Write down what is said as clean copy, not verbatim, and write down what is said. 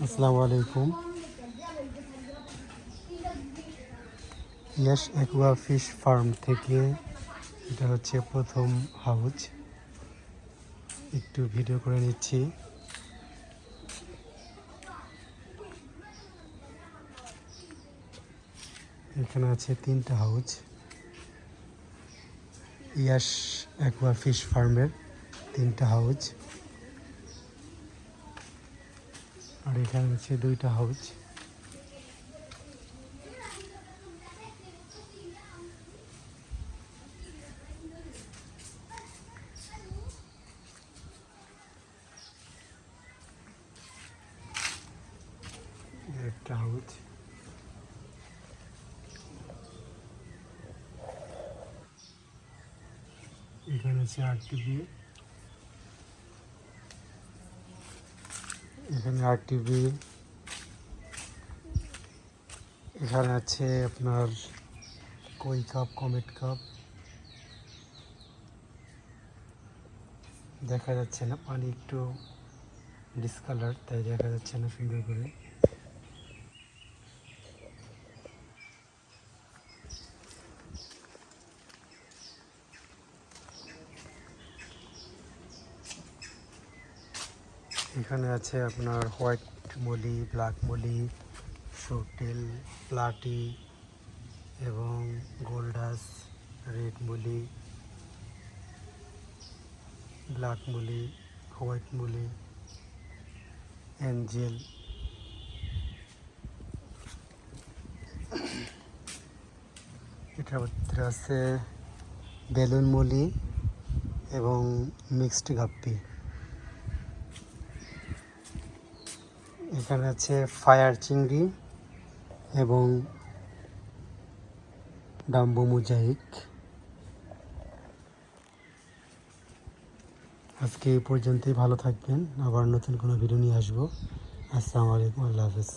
আসসালামু আলাইকুম। Yash Aqua fish farm থেকে এটা হচ্ছে প্রথম হাউজ। একটু ভিডিও করে নিচ্ছি। এখানে আছে 3টা হাউজ ইয়াশ অ্যাকুয়া ফিশ ফার্মের 3টা হাউজ, আর এখানে আছে 2টা হাউজ। একটা হাউজ, এখানে আছে আরটিভি, এখানে আরটিভি, এখানে আছে আপনার কই কাপ, কমেট কাপ। দেখা যাচ্ছে না, পানি একটু ডিসকালার, তাই দেখা যাচ্ছে না সুন্দর করে। এখানে আছে আপনার হোয়াইট মলি, ব্ল্যাক মলি, শোটেল, প্লাটি এবং গোল্ডাস, red molly, black molly, white molly, angel. এটার ভিতরে আছে বেলুন মলি এবং মিক্সড গাপ্পি। এখানে আছে ফায়ার চিংড়ি এবং ডাম্বো মোজাইক। আজকে এই পর্যন্তই, ভালো থাকবেন। আবার নতুন কোনো ভিডিও নিয়ে আসবো। আসসালামু আলাইকুম, আল্লাহ হাফেজ।